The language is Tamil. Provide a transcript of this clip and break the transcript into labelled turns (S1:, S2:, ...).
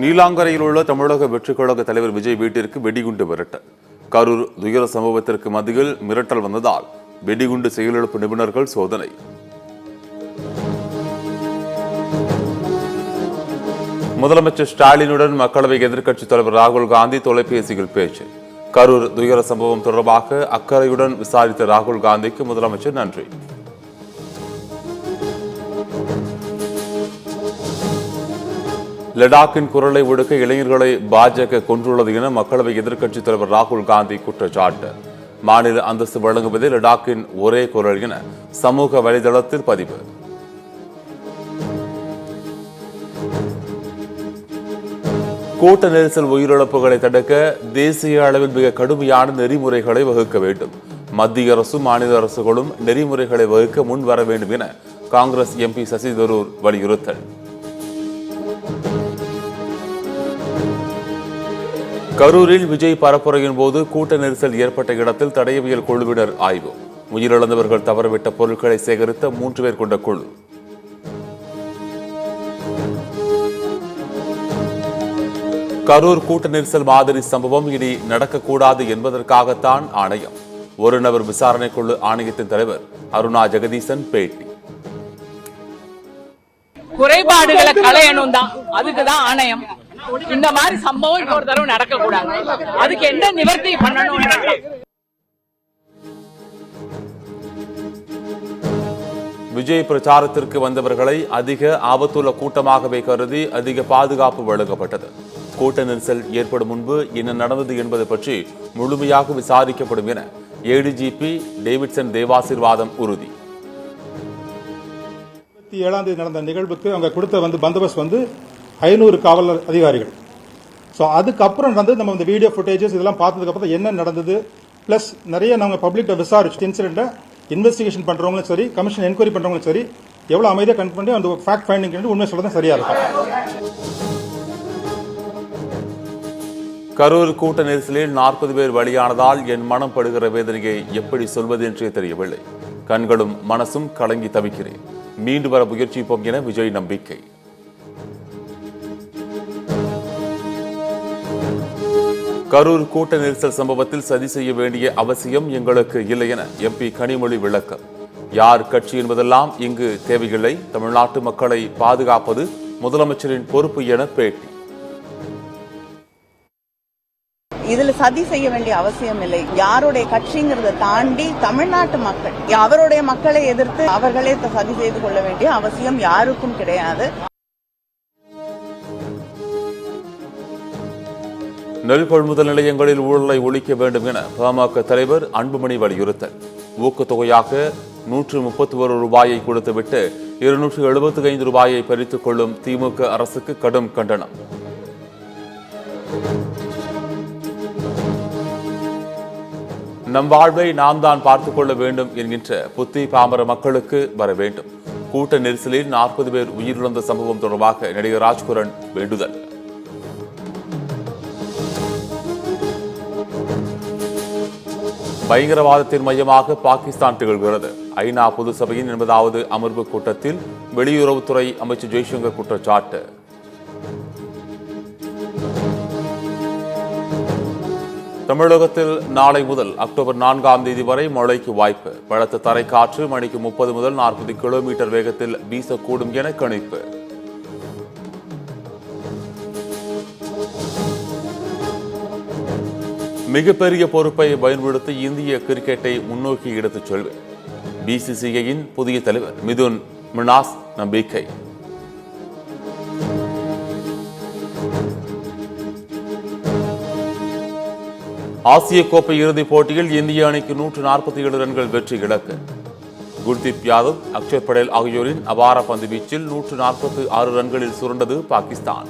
S1: நீலாங்கரையில் உள்ள தமிழக வெற்றிக் கழக தலைவர் விஜய் வீட்டிற்கு வெடிகுண்டு மிரட்டல். கரூர் துயர சம்பவத்திற்கு மத்தியில் மிரட்டல் வந்ததால் வெடிகுண்டு செயலிழப்பு நிபுணர்கள் சோதனை. முதலமைச்சர் ஸ்டாலினுடன் மக்களவை எதிர்க்கட்சித் தலைவர் ராகுல் காந்தி தொலைபேசியில் பேச்சு. கரூர் துயர சம்பவம் தொடர்பாக அக்கறையுடன் விசாரித்த ராகுல் காந்திக்கு முதலமைச்சர் நன்றி. லடாக்கின் குரலை ஒடுக்க இளைஞர்களை பாஜக கொன்றுள்ளது என மக்களவை எதிர்க்கட்சித் தலைவர் ராகுல் காந்தி குற்றச்சாட்டு. மாநில அந்தஸ்து வழங்குவதே லடாக்கின் ஒரே குரல் என சமூக வலைதளத்தில் பதிவு. கூட்ட நெரிசல் உயிரிழப்புகளை தடுக்க தேசிய அளவில் மிக கடுமையான நெறிமுறைகளை வகுக்க வேண்டும். மத்திய அரசும் மாநில அரசுகளும் நெறிமுறைகளை வகுக்க முன் வர வேண்டும் என காங்கிரஸ் எம்பி சசி தரூர் வலியுறுத்தல். கரூரில் விஜய் பரப்புரையின் போது கூட்ட நெரிசல் ஏற்பட்ட இடத்தில் தடயவியல் குழுவினர் ஆய்வு. உயிரிழந்தவர்கள் தவறவிட்ட பொருட்களை சேகரித்த 3 பேர் கொண்ட குழு. கரூர் கூட்ட நெரிசல் மாதிரி சம்பவம் இனி நடக்கக்கூடாது என்பதற்காகத்தான் ஆணையம். ஒரு நபர் விசாரணை குழு ஆணையத்தின் தலைவர் அருணா ஜெகதீசன் பேட்டி.
S2: குறைபாடுகளை களையணும் தான், அதுக்குதான் ஆணையம். இந்த மாதிரி சம்பவம் இன்னொரு தடவை நடக்க கூடாது. அதுக்கு என்ன நிவர்த்தி பண்ணணும்?
S1: விஜய் பிரச்சாரத்திற்கு வந்தவர்களை அதிக ஆபத்துள்ள கூட்டமாகவே கருதி அதிக பாதுகாப்பு வழங்கப்பட்டது. கூட்ட நெரிசல் ஏற்படும் முன்பு என்ன நடந்தது என்பது பற்றி முழுமையாக விசாரிக்கப்படும் என ஏடிஜிபி டேவிட்சன் தேவாசீர்வாதம் உறுதி.
S3: 27ஆம் தேதி நடந்த நிகழ்வுக்கு அவங்க கொடுத்த பந்தோபஸ்து 500 காவலர் அதிகாரிகள். ஸோ அதுக்கப்புறம் நம்ம இந்த வீடியோ ஃபுட்டேஜஸ் இதெல்லாம் பார்த்ததுக்கப்புறம் என்ன நடந்தது, பிளஸ் நிறைய நாங்கள் பப்ளிக்கிட்ட விசாரிச்சு இன்சிடென்ட்டை இன்வெஸ்டிகேஷன் பண்ணுறவங்களும் சரி, கமிஷன் என்கொயரி பண்ணுறவங்களும் சரி, எவ்வளோ அமைதியாக கன்ஃபர்ம் பண்ணி அந்த ஃபேக்ட் ஃபைண்டிங் உண்மை சொல்றது சரியா இருக்கும்.
S1: கரூர் கூட்ட நெரிசலில் 40 பேர் பலியானதால் என் மனம் படுகிற வேதனையை எப்படி சொல்வது என்றே தெரியவில்லை. கண்களும் மனசும் கலங்கி தவிக்கிறேன். மீண்டு வர முயற்சிப்போம் என விஜய் நம்பிக்கை. கரூர் கூட்ட நெரிசல் சம்பவத்தில் சதி செய்ய வேண்டிய அவசியம் எங்களுக்கு இல்லை என எம்பி கனிமொழி விளக்கம். யார் கட்சி என்பதெல்லாம் இங்கு தேவையில்லை. தமிழ்நாட்டு மக்களை பாதுகாப்பது முதலமைச்சரின் பொறுப்பு என பேட்டி.
S4: இதுல சதி செய்ய வேண்டிய அவசியம் இல்லை. யாருடைய கட்சிங்கிறத தாண்டி தமிழ்நாட்டு மக்கள், அவருடைய மக்களை எதிர்த்து அவர்களே சதி செய்து கொள்ள வேண்டிய அவசியம் யாருக்கும் கிடையாது.
S1: நெல் கொள்முதல் நிலையங்களில் ஊழலை ஒழிக்க வேண்டும் என பாமக தலைவர் அன்புமணி வலியுறுத்தல். ஊக்கத்தொகையாக 131 ரூபாயை கொடுத்துவிட்டு 275 ரூபாயை பறித்துக் கொள்ளும் திமுக அரசுக்கு கடும் கண்டனம். நம் வாழ்வை நாம் தான் பார்த்துக் கொள்ள வேண்டும் என்கின்ற புத்தி பாமர மக்களுக்கு வர வேண்டும். கூட்ட நெரிசலில் 40 பேர் உயிரிழந்த சம்பவம் தொடர்பாக நடிகர் ராஜ்குரண் வேண்டுதல். பயங்கரவாதத்தின் மையமாக பாகிஸ்தான் திகழ்கிறது. ஐநா பொது சபையின் 80வது அமர்வு கூட்டத்தில் வெளியுறவுத்துறை அமைச்சர் ஜெய்சங்கர் குற்றச்சாட்டு. தமிழகத்தில் நாளை முதல் அக்டோபர் 4ஆம் தேதி வரை மழைக்கு வாய்ப்பு. பலத்த தரைக்காற்று மணிக்கு 30 முதல் 40 கிலோமீட்டர் வேகத்தில் வீசக்கூடும் என கணிப்பு. மிகப்பெரிய பொறுப்பை பயன்படுத்தி இந்திய கிரிக்கெட்டை முன்னோக்கி எடுத்துச் செல்வேன். பிசிசிஐயின் புதிய தலைவர் மிதுன் மினாஸ் நம்பிக்கை. ஆசிய கோப்பை இறுதிப் போட்டியில் இந்திய அணிக்கு 147 ரன்கள் வெற்றி இலக்கு. குல்தீப் யாதவ், அக்ஷர் படேல் ஆகியோரின் அபார பந்து வீச்சில் 146 ரன்களில் சுருண்டது பாகிஸ்தான்.